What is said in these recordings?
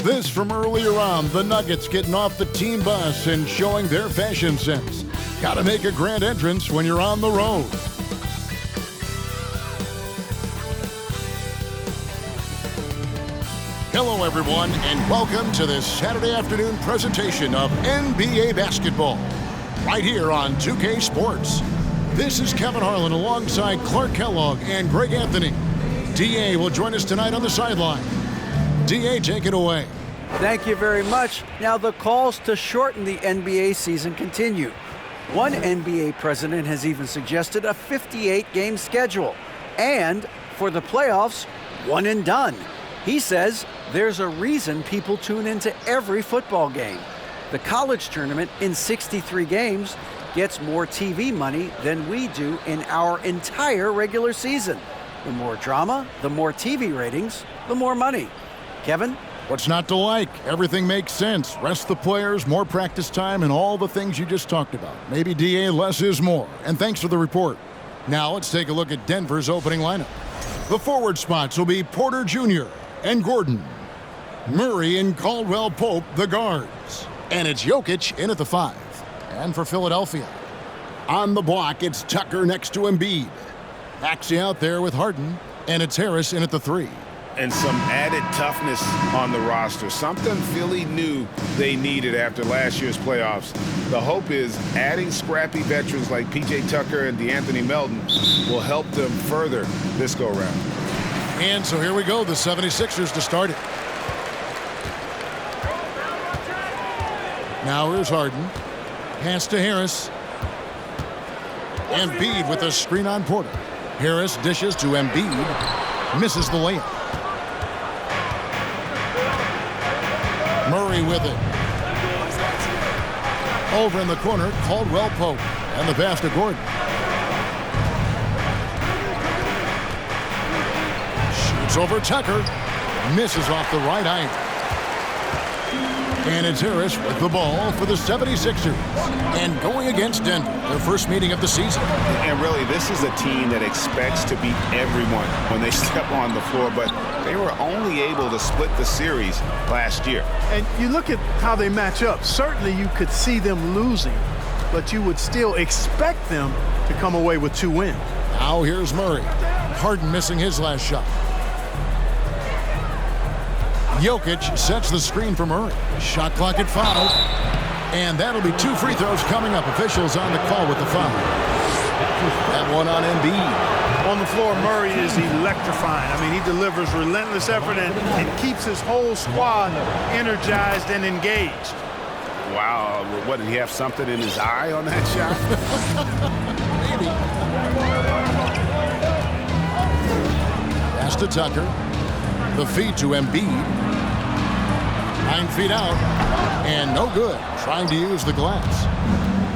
This from earlier on, the Nuggets getting off the team bus and showing their fashion sense. Gotta make a grand entrance when you're on the road. Hello, everyone, and welcome to this Saturday afternoon presentation of NBA basketball, right here on 2K Sports. This is Kevin Harlan alongside Clark Kellogg and Greg Anthony. D.A. will join us tonight on the sideline. D.A., take it away. Thank you very much. Now, the calls to shorten the NBA season continue. One NBA president has even suggested a 58-game schedule. And for the playoffs, one and done. He says there's a reason people tune into every football game. The college tournament in 63 games gets more TV money than we do in our entire regular season. The more drama, the more TV ratings, the more money. Kevin? What's not to like? Everything makes sense. Rest the players, more practice time, and all the things you just talked about. Maybe DA, less is more. And thanks for the report. Now let's take a look at Denver's opening lineup. The forward spots will be Porter Jr. and Gordon. Murray and Caldwell-Pope, the guards. And it's Jokic in at the 5. And for Philadelphia, on the block, it's Tucker next to Embiid. Maxey out there with Harden, and it's Harris in at the 3. And some added toughness on the roster, something Philly knew they needed after last year's playoffs. The hope is adding scrappy veterans like P.J. Tucker and DeAnthony Melton will help them further this go-round. And so here we go, the 76ers to start it. Now here's Harden. Pass to Harris. Embiid with a screen on Porter. Harris dishes to Embiid. Misses the layup. Murray with it. Over in the corner, Caldwell-Pope. And the pass to Gordon. Shoots over Tucker. Misses off the right iron. And it's Harris with the ball for the 76ers. And going against Denver, their first meeting of the season. And really, this is a team that expects to beat everyone when they step on the floor, but they were only able to split the series last year. And you look at how they match up. Certainly you could see them losing, but you would still expect them to come away with 2 wins. Now here's Murray. Harden missing his last shot. Jokic sets the screen for Murray. Shot clock at 5. And that'll be 2 free throws coming up. Officials on the call with the foul. That one on Embiid. On the floor, Murray is electrifying. I mean, he delivers relentless effort and keeps his whole squad energized and engaged. Wow, what, did he have something in his eye on that shot? Maybe. Pass to Tucker. The feed to Embiid. 9 feet out, and no good. Trying to use the glass.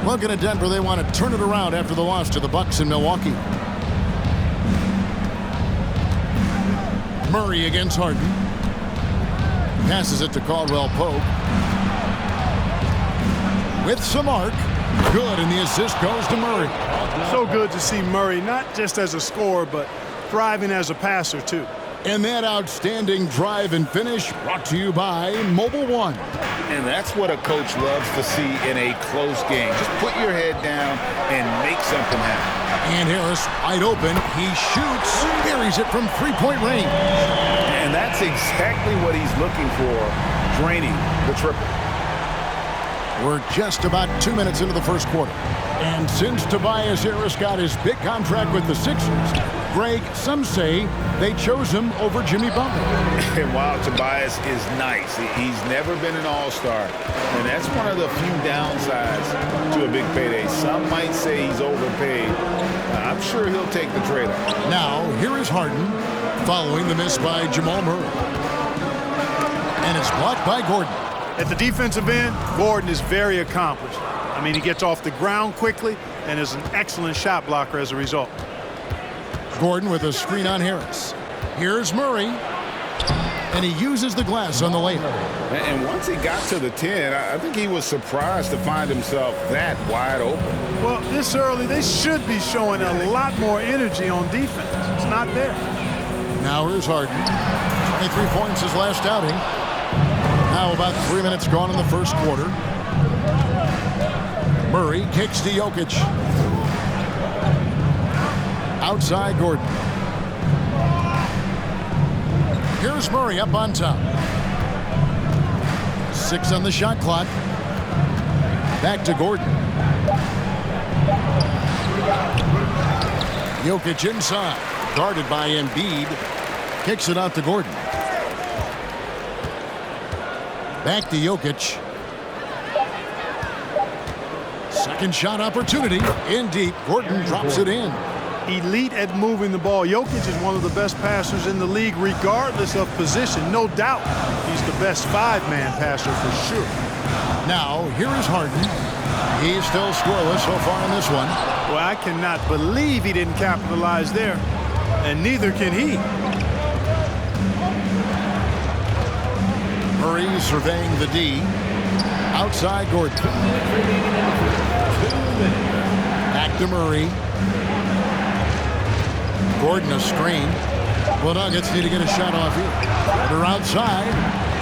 Looking at Denver, they want to turn it around after the loss to the Bucks in Milwaukee. Murray against Harden. Passes it to Caldwell-Pope. With some arc. Good, and the assist goes to Murray. So good to see Murray, not just as a scorer, but thriving as a passer, too. And that outstanding drive and finish brought to you by Mobile One. And that's what a coach loves to see in a close game. Just put your head down and make something happen. And Harris wide open. He shoots, buries it from three-point range. And that's exactly what he's looking for, draining the triple. We're just about 2 minutes into the first quarter. And since Tobias Harris got his big contract with the Sixers, Greg, some say they chose him over Jimmy Butler. And while Tobias is nice, he's never been an all-star. And that's one of the few downsides to a big payday. Some might say he's overpaid. I'm sure he'll take the trade-off. Now, here is Harden, following the miss by Jamal Murray. And it's blocked by Gordon. At the defensive end, Gordon is very accomplished. I mean, he gets off the ground quickly and is an excellent shot blocker as a result. Gordon with a screen on Harris. Here's Murray. And he uses the glass on the layup. And once he got to the 10, I think he was surprised to find himself that wide open. Well, this early, they should be showing a lot more energy on defense. It's not there. Now here's Harden. 23 points his last outing. Now about 3 minutes gone in the first quarter. Murray kicks to Jokic. Outside Gordon. Here's Murray up on top. 6 on the shot clock. Back to Gordon. Jokic inside. Guarded by Embiid. Kicks it out to Gordon. Back to Jokic. Second shot opportunity. In deep. Gordon drops it in. Elite at moving the ball. Jokic is one of the best passers in the league, regardless of position. No doubt he's the best 5-man passer for sure. Now, here is Harden. He's still scoreless so far in this one. Well, I cannot believe he didn't capitalize there, and neither can he. Murray surveying the D. Outside Gordon. Back to Murray. Gordon a screen. Well, Nuggets need to get a shot off here. They're outside,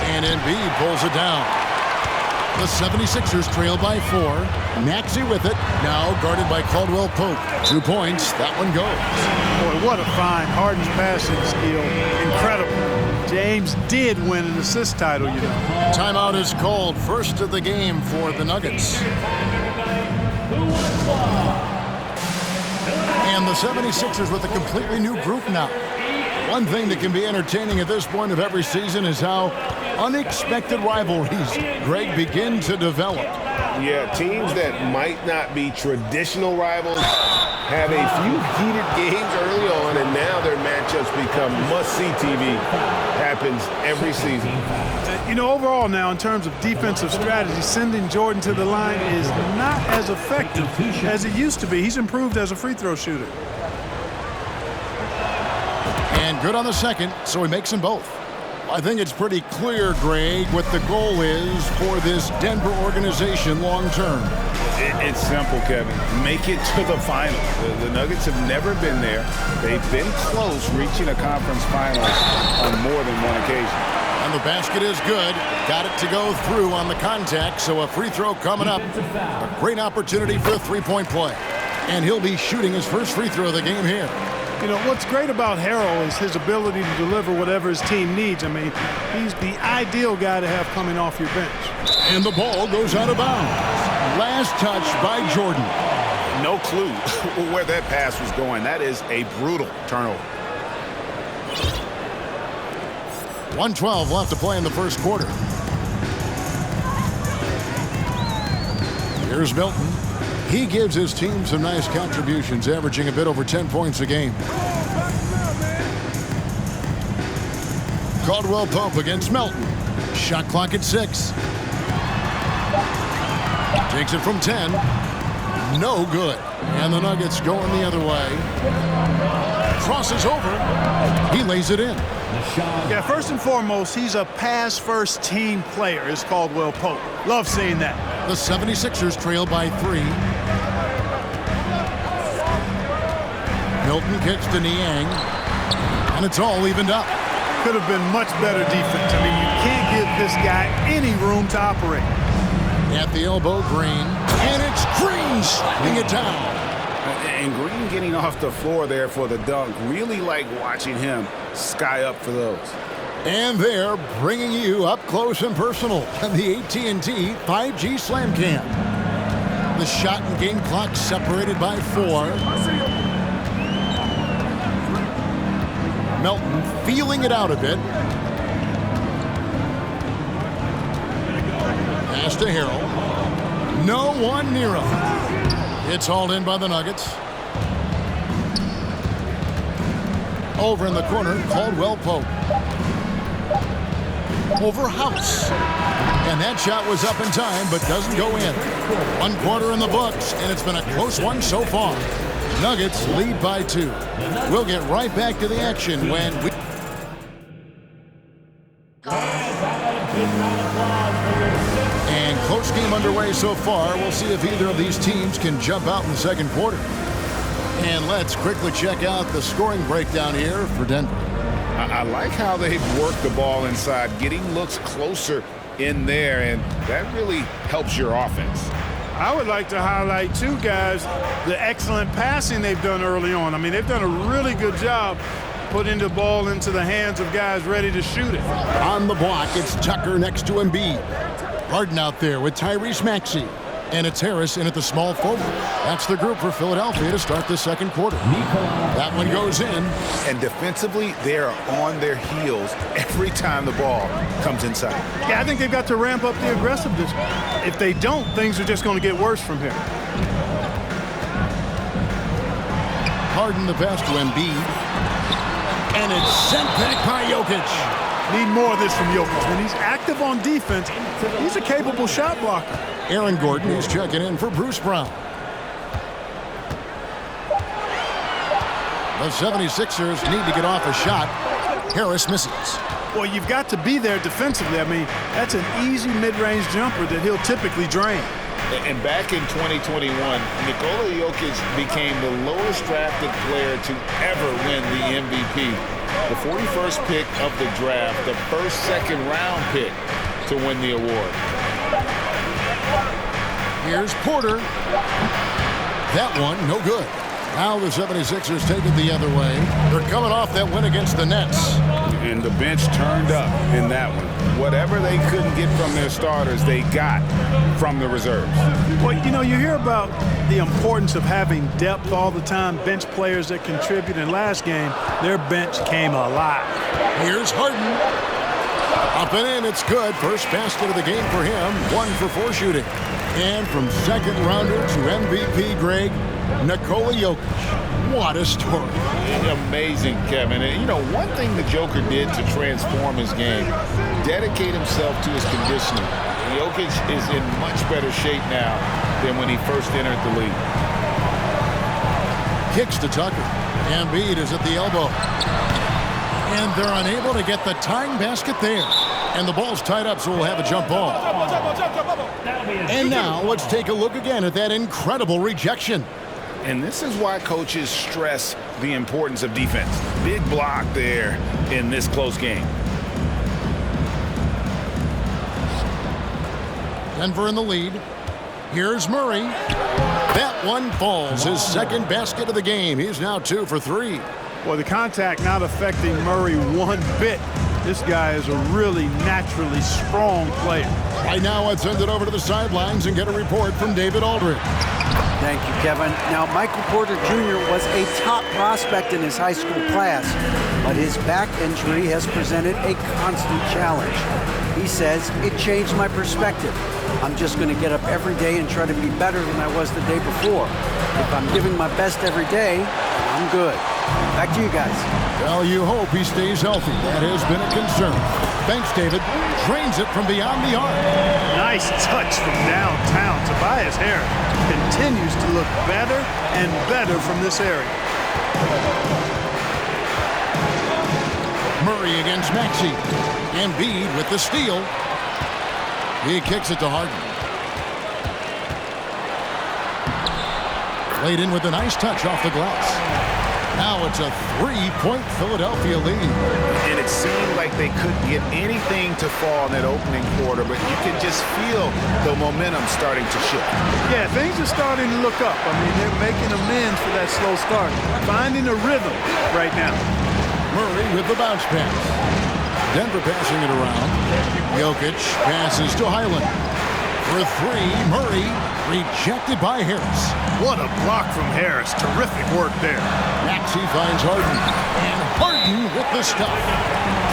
and Embiid pulls it down. The 76ers trail by 4. Maxey with it. Now guarded by Caldwell Pope. 2 points. That one goes. Boy, what a find. Harden's passing skill. Incredible. James did win an assist title, you know. Timeout is called. First of the game for the Nuggets. And the 76ers with a completely new group now. One thing that can be entertaining at this point of every season is how unexpected rivalries, Greg, begin to develop. Yeah, teams that might not be traditional rivals have a few heated games early on, and now their matchups become must-see TV. Happens every season. You know, overall now, in terms of defensive strategy, sending Jordan to the line is not as effective as it used to be. He's improved as a free throw shooter. And good on the second, so he makes them both. I think it's pretty clear, Greg, what the goal is for this Denver organization long term. It's simple, Kevin. Make it to the finals. The Nuggets have never been there. They've been close reaching a conference finals on more than one occasion. And the basket is good. Got it to go through on the contact, so a free throw coming up. A great opportunity for a three-point play. And he'll be shooting his first free throw of the game here. You know, what's great about Harrell is his ability to deliver whatever his team needs. I mean, he's the ideal guy to have coming off your bench. And the ball goes out of bounds. Last touch by Jordan. No clue where that pass was going. That is a brutal turnover. 1:12 left to play in the first quarter. Here's Milton. He gives his team some nice contributions, averaging a bit over 10 points a game. Caldwell Pope against Melton. Shot clock at 6. Takes it from 10. No good. And the Nuggets going the other way. Crosses over. He lays it in. Yeah, first and foremost, he's a pass-first team player, is Caldwell Pope. Love seeing that. The 76ers trail by 3. Milton kicks to Niang. And it's all evened up. Could have been much better defense. I mean, you can't give this guy any room to operate. At the elbow, Green. And it's Green slapping it down. And Green getting off the floor there for the dunk. Really like watching him sky up for those. And they're bringing you up close and personal on the AT&T 5G Slam Cam. The shot and game clock separated by 4. Melton feeling it out a bit. Pass to Harrell. No one near him. It's hauled in by the Nuggets. Over in the corner, Caldwell Pope. Over House. And that shot was up in time, but doesn't go in. 1 quarter in the books, and it's been a close one so far. Nuggets lead by 2. We'll get right back to the action when we... And close game underway so far. We'll see if either of these teams can jump out in the second quarter. And let's quickly check out the scoring breakdown here for Denver. I like how they've worked the ball inside, getting looks closer in there, and that really helps your offense. I would like to highlight, too, guys, the excellent passing they've done early on. I mean, they've done a really good job putting the ball into the hands of guys ready to shoot it. On the block, it's Tucker next to Embiid. Harden out there with Tyrese Maxey. And it's Harris in at the small forward. That's the group for Philadelphia to start the second quarter. That one goes in. And defensively, they are on their heels every time the ball comes inside. Yeah, I think they've got to ramp up the aggressiveness. If they don't, things are just going to get worse from here. Harden the pass to Embiid. And it's sent back by Jokic. Need more of this from Jokic. When he's active on defense, he's a capable shot blocker. Aaron Gordon is checking in for Bruce Brown. The 76ers need to get off a shot. Harris misses. Well, you've got to be there defensively. I mean, that's an easy mid-range jumper that he'll typically drain. And back in 2021, Nikola Jokic became the lowest drafted player to ever win the MVP. The 41st pick of the draft, the first second-round pick to win the award. Here's Porter. That one, no good. Now the 76ers take it the other way. They're coming off that win against the Nets. And the bench turned up in that one. Whatever they couldn't get from their starters, they got from the reserves. Well, you know, you hear about the importance of having depth all the time, bench players that contribute. In last game, their bench came alive. Here's Harden. Up and in, it's good. First basket of the game for him. 1 for 4 shooting. And from second rounder to MVP, Greg, Nikola Jokic. What a story. Amazing, Kevin. And, you know, one thing the Joker did to transform his game, dedicate himself to his conditioning. Jokic is in much better shape now than when he first entered the league. Kicks to Tucker. Embiid is at the elbow. And they're unable to get the tying basket there. And the ball's tied up, so we'll have a jump ball. And now let's take a look again at that incredible rejection. And this is why coaches stress the importance of defense. Big block there in this close game. Denver in the lead. Here's Murray. That one falls. His second basket of the game. He's now 2 for 3. Well, the contact not affecting Murray one bit. This guy is a really naturally strong player. Right now, let's send it over to the sidelines and get a report from David Aldridge. Thank you, Kevin. Now, Michael Porter Jr. was a top prospect in his high school class, but his back injury has presented a constant challenge. He says, it changed my perspective. I'm just going to get up every day and try to be better than I was the day before. If I'm giving my best every day, I'm good. Back to you guys. Well, you hope he stays healthy. That has been a concern. Thanks, David. Drains it from beyond the arc. Nice touch from downtown. Tobias Harris continues to look better and better from this area. Murray against Maxey. Embiid with the steal. He kicks it to Harden. Played in with a nice touch off the glass. Now it's a 3-point Philadelphia lead. And it seemed like they couldn't get anything to fall in that opening quarter, but you can just feel the momentum starting to shift. Yeah, things are starting to look up. I mean, they're making amends for that slow start. Finding a rhythm right now. Murray with the bounce pass. Denver passing it around. Jokic passes to Highland. For 3, Murray rejected by Harris. What a block from Harris. Terrific work there. Maxey finds Harden. And Harden with the stuff.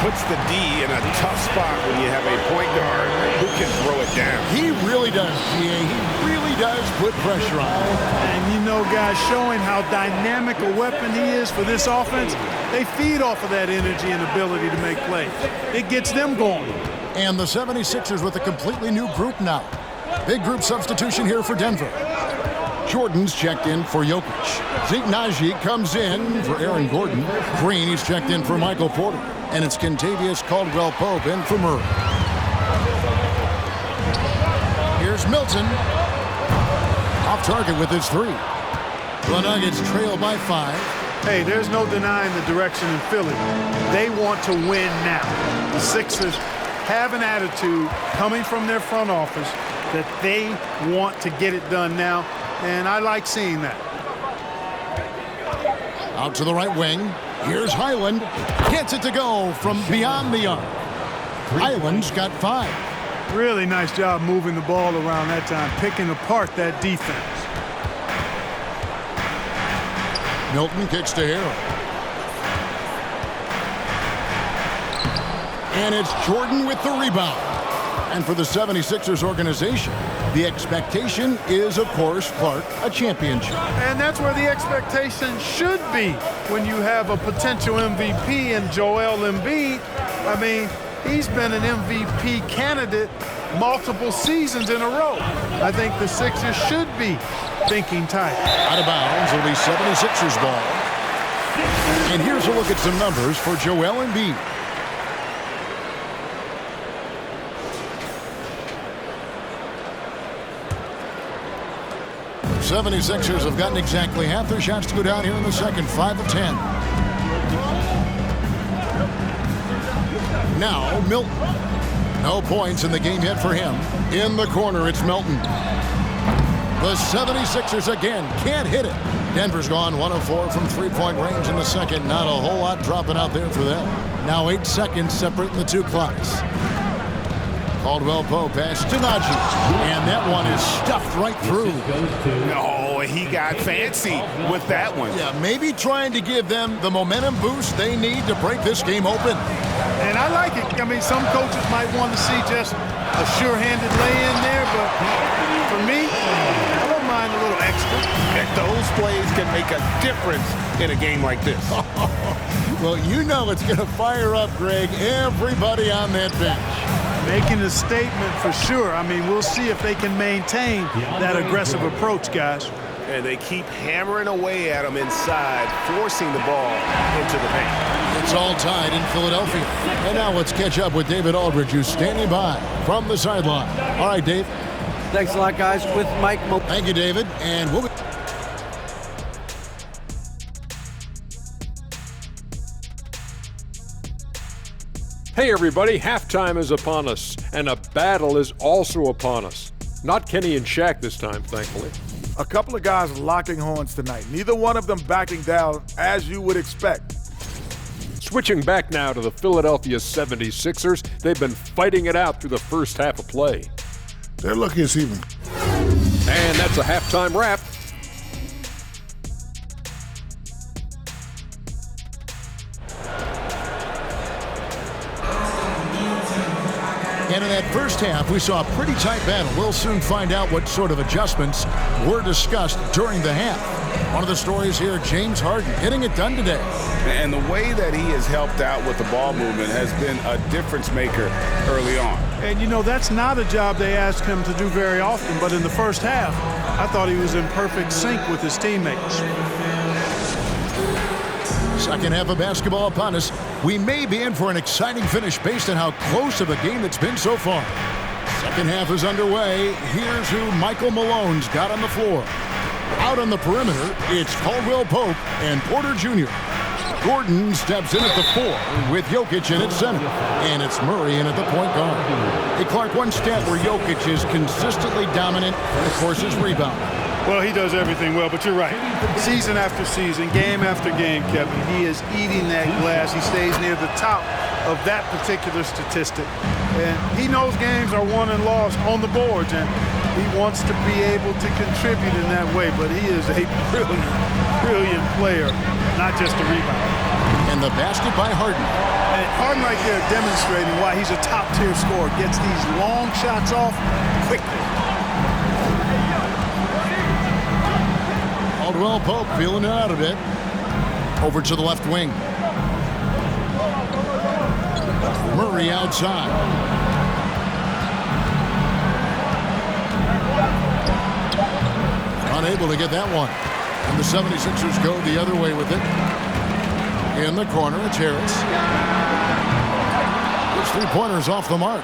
Puts the D in a tough spot when you have a point guard who can throw it down. He really does, GA. He really does put pressure on him. And you know, guys, showing how dynamic a weapon he is for this offense, they feed off of that energy and ability to make plays. It gets them going. And the 76ers with a completely new group now. Big group substitution here for Denver. Jordan's checked in for Jokic. Zeke Naji comes in for Aaron Gordon. Green, he's checked in for Michael Porter. And it's Kentavious Caldwell-Pope in for Murray. Here's Milton. Off target with his 3. The Nuggets trail by 5. Hey, there's no denying the direction in Philly. They want to win now. The Sixers have an attitude coming from their front office that they want to get it done now, and I like seeing that. Out to the right wing. Here's Highland. Gets it to go from beyond the arc. Highland's got 5. Really nice job moving the ball around that time, picking apart that defense. Milton kicks to Harrell. And it's Jordan with the rebound. And for the 76ers organization, the expectation is, of course, Clark, a championship. And that's where the expectation should be when you have a potential MVP in Joel Embiid. I mean, he's been an MVP candidate multiple seasons in a row. I think the Sixers should be thinking tight. Out of bounds, it'll be 76ers ball. And here's a look at some numbers for Joel Embiid. The 76ers have gotten exactly half their shots to go down here in the second, 5 of 10. Now, Milton. No points in the game yet for him. In the corner, it's Milton. The 76ers again can't hit it. Denver's gone 1 of 4 from three-point range in the second. Not a whole lot dropping out there for them. Now 8 seconds separating the two clocks. Caldwell Pope pass to Najee. And that one is stuffed right through. Oh, he got fancy with that one. Yeah, maybe trying to give them the momentum boost they need to break this game open. And I like it. I mean, some coaches might want to see just a sure-handed lay-in there, but for me, I don't mind a little extra. And those plays can make a difference in a game like this. Well, you know it's going to fire up, Greg, everybody on that bench. Making a statement for sure. I mean, we'll see if they can maintain that aggressive approach, guys. And they keep hammering away at him inside, forcing the ball into the paint. It's all tied in Philadelphia. And now let's catch up with David Aldridge, who's standing by from the sideline. All right, Dave. Thanks a lot, guys, with Mike. Thank you, David. And we'll be... Hey everybody, halftime is upon us, and a battle is also upon us. Not Kenny and Shaq this time, thankfully. A couple of guys locking horns tonight. Neither one of them backing down, as you would expect. Switching back now to the Philadelphia 76ers, they've been fighting it out through the first half of play. They're lucky it's even. And that's a halftime wrap. And in that first half, we saw a pretty tight battle. We'll soon find out what sort of adjustments were discussed during the half. One of the stories here, James Harden getting it done today. And the way that he has helped out with the ball movement has been a difference maker early on. And, you know, that's not a job they ask him to do very often, but in the first half, I thought he was in perfect sync with his teammates. Second half of basketball upon us. We may be in for an exciting finish based on how close of a game it's been so far. Second half is underway. Here's who Michael Malone's got on the floor. Out on the perimeter, it's Caldwell Pope and Porter Jr. Gordon steps in at the 4 with Jokic in at center. And it's Murray in at the point guard. Hey, Clark, one stat where Jokic is consistently dominant, and of course, his rebound. Well, he does everything well, but you're right. Season after season, game after game, Kevin, he is eating that glass. He stays near the top of that particular statistic. And he knows games are won and lost on the boards, and he wants to be able to contribute in that way. But he is a brilliant, brilliant player, not just a rebounder. And the basket by Harden. And Harden right there demonstrating why he's a top-tier scorer. Gets these long shots off quickly. Caldwell Pope feeling it out a bit. Over to the left wing. Murray outside. Unable to get that one. And the 76ers go the other way with it. In the corner, it's Harris. His three-pointer's off the mark.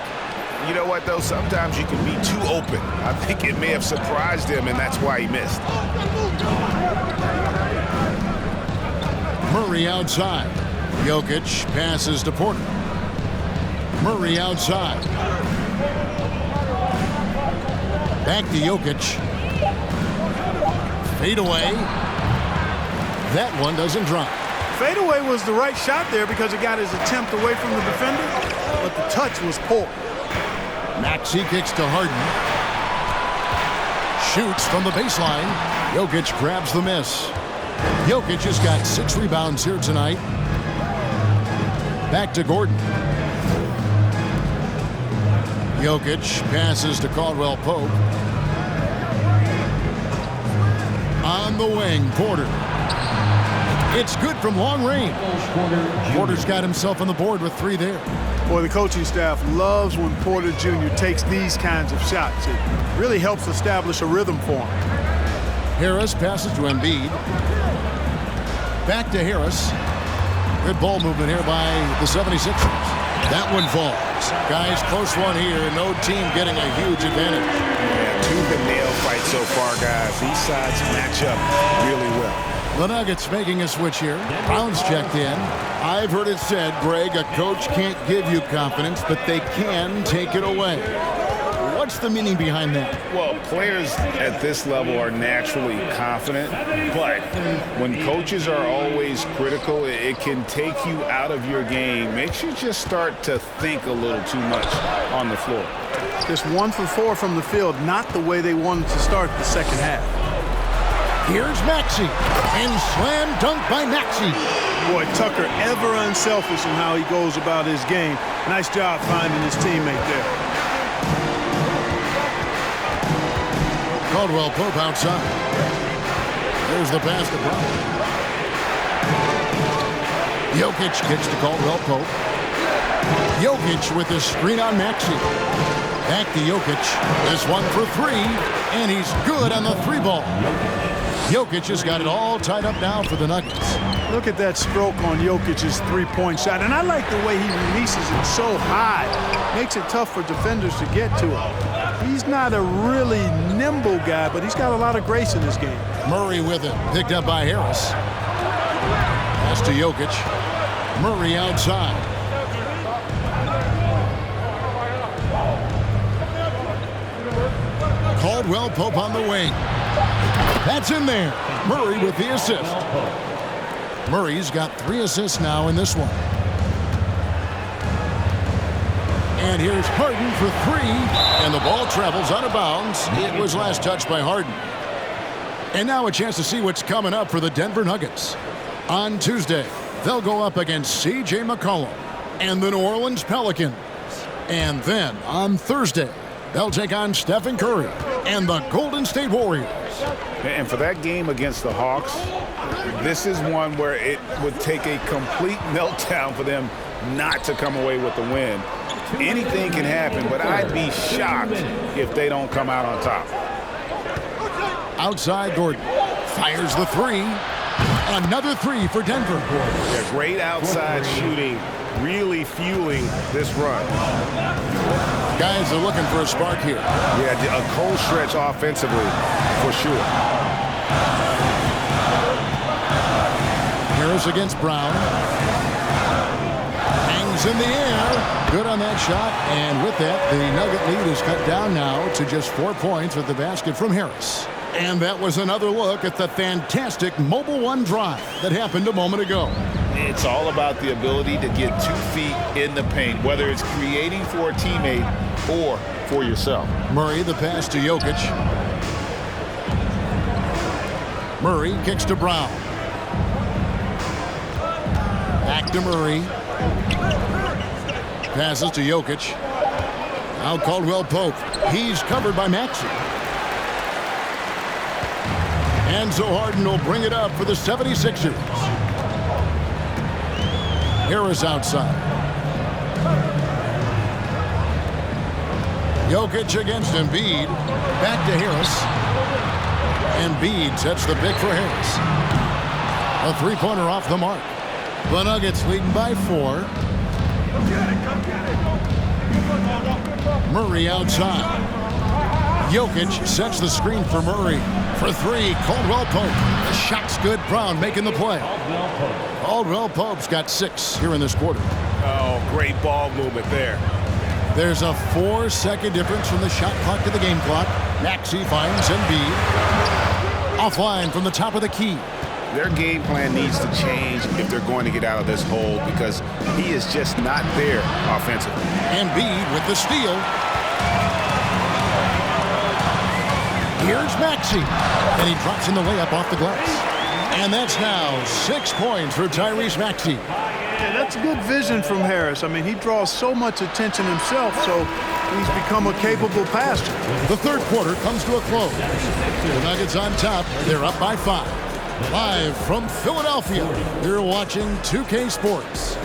You know what, though? Sometimes you can be too open. I think it may have surprised him, and that's why he missed. Murray outside. Jokic passes to Porter. Murray outside. Back to Jokic. Fade away. That one doesn't drop. Fadeaway was the right shot there because it got his attempt away from the defender, but the touch was poor. Maxey kicks to Harden. Shoots from the baseline. Jokic grabs the miss. Jokic has got 6 rebounds here tonight. Back to Gordon. Jokic passes to Caldwell Pope. On the wing, Porter. It's good from long range. Porter's got himself on the board with 3 there. Boy, the coaching staff loves when Porter Jr. takes these kinds of shots. It really helps establish a rhythm for him. Harris passes to Embiid. Back to Harris. Good ball movement here by the 76ers. That one falls. Guys, close one here. No team getting a huge advantage. Yeah, tooth and nail fight so far, guys. These sides match up really well. The Nuggets making a switch here. Brown's checked in. I've heard it said, Greg, a coach can't give you confidence, but they can take it away. What's the meaning behind that? Well, players at this level are naturally confident, but when coaches are always critical, it can take you out of your game. Makes you just start to think a little too much on the floor. Just 1 for 4 from the field, not the way they wanted to start the second half. Here's Maxey, and slam dunk by Maxey. Boy, Tucker ever unselfish in how he goes about his game. Nice job finding his teammate there. Caldwell Pope outside. There's the pass to Brown. Jokic kicks to Caldwell Pope. Jokic with the screen on Maxey. Back to Jokic. This one for 3, and he's good on the 3 ball. Jokic has got it all tied up now for the Nuggets. Look at that stroke on Jokic's 3-point shot, and I like the way he releases it so high. Makes it tough for defenders to get to him. He's not a really nimble guy, but he's got a lot of grace in his game. Murray with him, picked up by Harris. Pass to Jokic. Murray outside. Caldwell Pope on the wing. That's in there. Murray with the assist. Murray's got 3 assists now in this one. And here's Harden for 3. And the ball travels out of bounds. It was last touched by Harden. And now a chance to see what's coming up for the Denver Nuggets. On Tuesday, they'll go up against C.J. McCollum and the New Orleans Pelicans. And then on Thursday, they'll take on Stephen Curry and the Golden State Warriors. And for that game against the Hawks, this is one where it would take a complete meltdown for them not to come away with the win. Anything can happen, but I'd be shocked if they don't come out on top. Outside, Gordon fires the 3. Another 3 for Denver. Yeah, great outside shooting, really fueling this run. Guys are looking for a spark here. Yeah, a cold stretch offensively, for sure. Harris against Brown. Hangs in the air. Good on that shot. And with that, the Nugget lead is cut down now to just 4 points with the basket from Harris. And that was another look at the fantastic Mobile One drive that happened a moment ago. It's all about the ability to get 2 feet in the paint, whether it's creating for a teammate or for yourself. Murray, the pass to Jokic. Murray kicks to Brown. Back to Murray. Passes to Jokic. Now Caldwell Pope. He's covered by Maxey. And so Harden will bring it up for the 76ers. Harris outside. Jokic against Embiid. Back to Harris. Embiid sets the pick for Harris. A 3-pointer off the mark. The Nuggets leading by 4. Murray outside. Jokic sets the screen for Murray. For three, Caldwell Pope. The shot's good. Brown making the play. Caldwell Pope's got 6 here in this quarter. Oh, great ball movement there. There's a 4-second difference from the shot clock to the game clock. Maxey finds Embiid. Offline from the top of the key. Their game plan needs to change if they're going to get out of this hole because he is just not there offensively. Embiid with the steal. Here's Maxey. And he drops in the layup off the glass. And that's now 6 points for Tyrese Maxey. Yeah, that's good vision from Harris. I mean, he draws so much attention himself, so he's become a capable passer. The third quarter comes to a close. The Nuggets on top. They're up by 5. Live from Philadelphia, you're watching 2K Sports.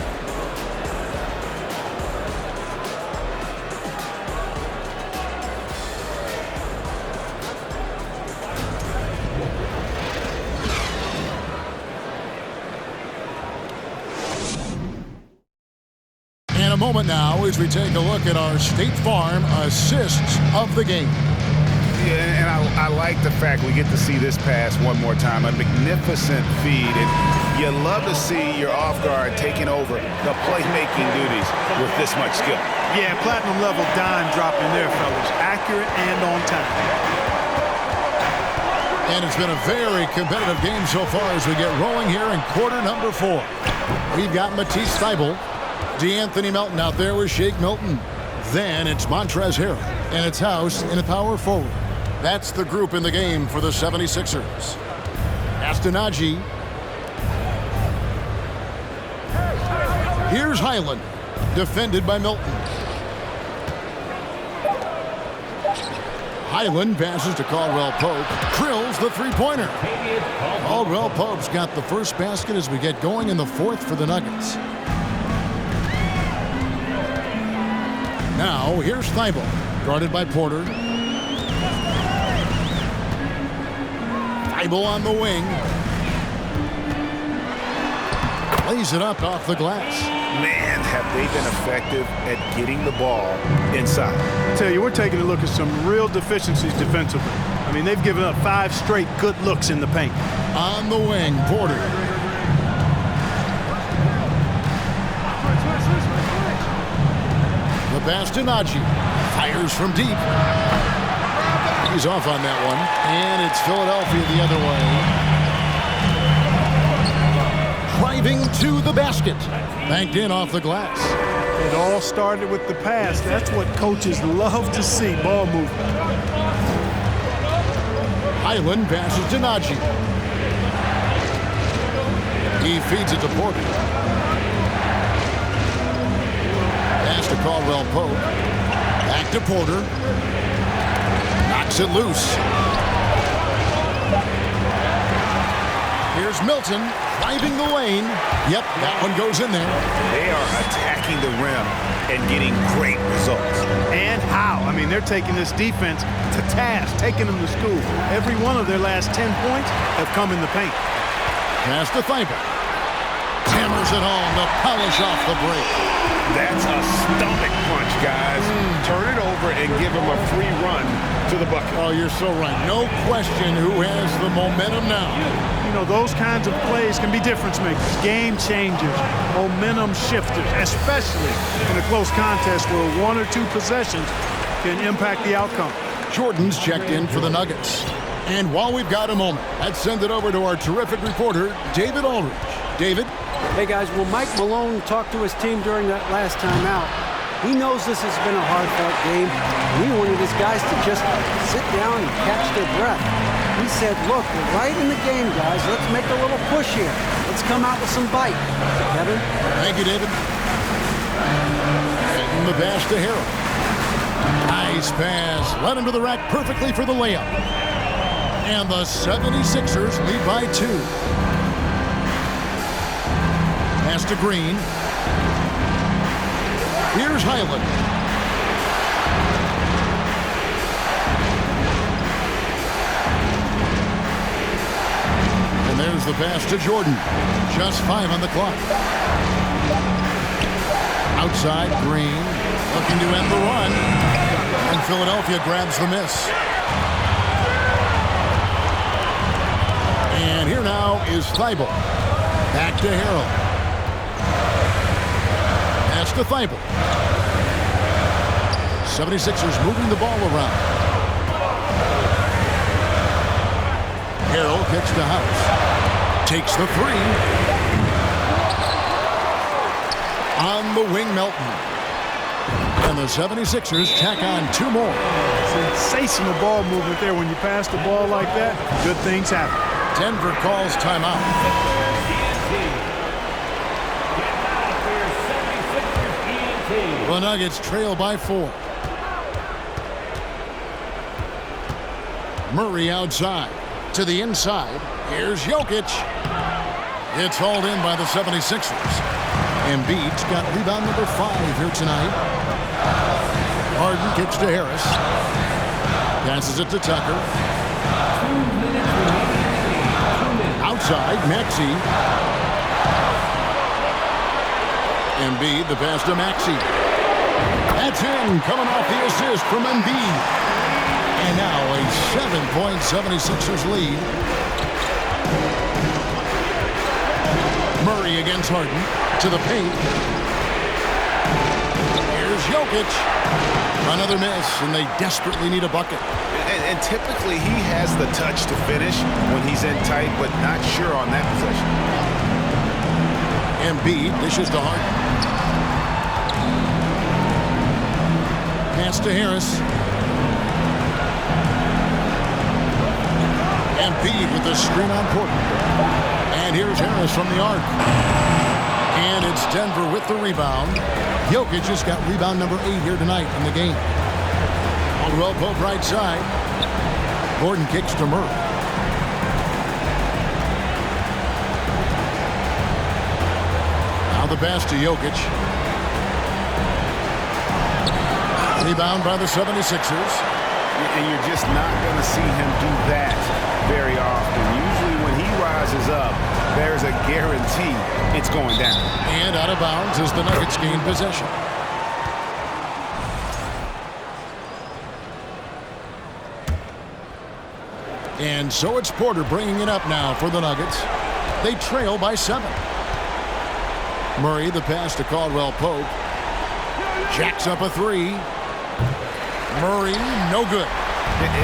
In a moment now as we take a look at our State Farm assists of the game. Yeah, and I like the fact we get to see this pass one more time. A magnificent feed. And you love to see your off guard taking over the playmaking duties with this much skill. Yeah, platinum level dime dropping there, fellas. Accurate and on time. And it's been a very competitive game so far as we get rolling here in quarter number 4. We've got Matisse Thybulle, DeAnthony Melton out there with Shake Milton. Then it's Montrezl Harrell, and it's House in a power forward. That's the group in the game for the 76ers. Astonagi. Here's Highland, defended by Milton. Highland passes to Caldwell Pope. Drills the three-pointer. Caldwell Pope's got the first basket as we get going in the 4th for the Nuggets. Now, here's Thybulle, guarded by Porter. Thybulle on the wing. Lays it up off the glass. Man, have they been effective at getting the ball inside. I tell you, we're taking a look at some real deficiencies defensively. I mean, they've given up 5 straight good looks in the paint. On the wing, Porter. The pass to Nagy. Fires from deep. He's off on that one. And it's Philadelphia the other way. Driving to the basket. Banked in off the glass. It all started with the pass. That's what coaches love to see, ball movement. Highland passes to Nagy. He feeds it to Porter. Pass to Caldwell Pope. Back to Porter. Knocks it loose. Here's Milton driving the lane. Yep, that one goes in there. They are attacking the rim and getting great results. And how? I mean, they're taking this defense to task, taking them to school. Every one of their last 10 points have come in the paint. Pass to Thybulle. Hammers it home to polish off the break. That's a stomach punch, guys. Turn it over and give him a free run to the bucket. Oh, you're so right. No question who has the momentum now. You know, those kinds of plays can be difference makers, game changers, momentum shifters, especially in a close contest where 1 or 2 possessions can impact the outcome. Jordan's checked in for the Nuggets. And while we've got a moment, let's send it over to our terrific reporter, David Aldridge. David? Hey, guys, well, Mike Malone talked to his team during that last time out. He knows this has been a hard-fought game. He wanted his guys to just sit down and catch their breath. He said, look, we're right in the game, guys. Let's make a little push here. Let's come out with some bite. Kevin? Thank you, David. And the pass to Harrell. Nice pass. Led him to the rack perfectly for the layup. And the 76ers lead by 2. Pass to Green. Here's Highland. And there's the pass to Jordan. Just 5 on the clock. Outside, Green looking to end the run. And Philadelphia grabs the miss. And here now is Thibault. Back to Harrell. Pass to Thibault. 76ers moving the ball around. Harrell kicks to House. Takes the three. On the wing, Melton. And the 76ers tack on 2 more. Sensational ball movement there. When you pass the ball like that, good things happen. Denver calls timeout. The Nuggets trail by 4. Murray outside. To the inside. Here's Jokic. It's hauled in by the 76ers. Embiid's got rebound number 5 here tonight. Harden kicks to Harris. Passes it to Tucker. Outside, Maxey. Embiid, the pass to Maxey. That's in, coming off the assist from Embiid. And now a 7-point 76ers lead. Murray against Harden. To the paint. Here's Jokic. Another miss, and they desperately need a bucket. And typically he has the touch to finish when he's in tight, but not sure on that possession. Embiid dishes to Harden. Pass to Harris. Embiid with the screen on Portland. And here's Harris from the arc. And it's Denver with the rebound. Jokic just got rebound number 8 here tonight in the game. Caldwell Pope right side. Gordon kicks to Murray. Now the pass to Jokic. Rebound by the 76ers. And you're just not going to see him do that very often. Usually when he rises up, there's a guarantee it's going down. And out of bounds as the Nuggets gain possession. And so it's Porter bringing it up now for the Nuggets. They trail by 7. Murray, the pass to Caldwell Pope. Jacks up a 3. Murray, no good.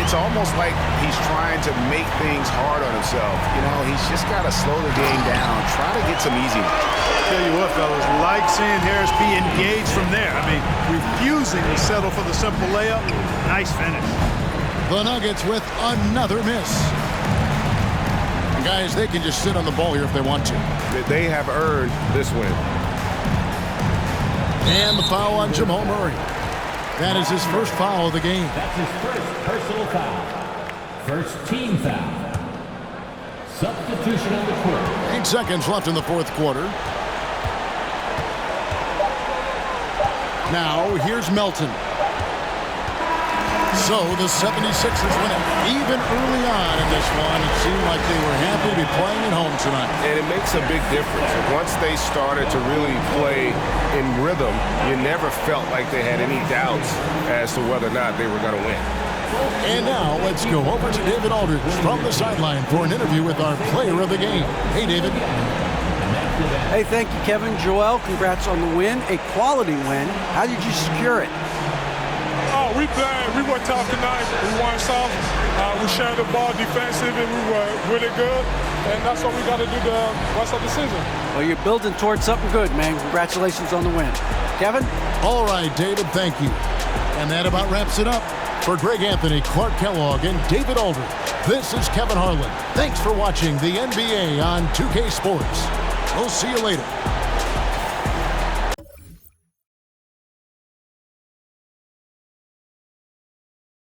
It's almost like he's trying to make things hard on himself. You know, he's just got to slow the game down, try to get some easy. Tell you what, fellas, like seeing Harris be engaged from there. I mean, refusing to settle for the simple layup. Nice finish. The Nuggets with another miss. And guys, they can just sit on the ball here if they want to. They have earned this win. And the foul on Jamal Murray. That is his first foul of the game. That's his first personal foul. First team foul. Substitution on the court. 8 seconds left in the 4th quarter. Now, here's Melton. So the 76ers win it. Even early on in this one, it seemed like they were happy to be playing at home tonight. And it makes a big difference. Once they started to really play in rhythm, you never felt like they had any doubts as to whether or not they were going to win. And now let's go over to David Aldridge from the sideline for an interview with our player of the game. Hey, David. Hey, thank you, Kevin. Joel, congrats on the win. A quality win. How did you secure it? Oh, we played. We were tough tonight. We won some. We shared the ball defensive, and we were really good. And that's what we got to do the rest of the season. Well, you're building towards something good, man. Congratulations on the win. Kevin? All right, David, thank you. And that about wraps it up. For Greg Anthony, Clark Kellogg, and David Aldridge, this is Kevin Harlan. Thanks for watching the NBA on 2K Sports. We'll see you later.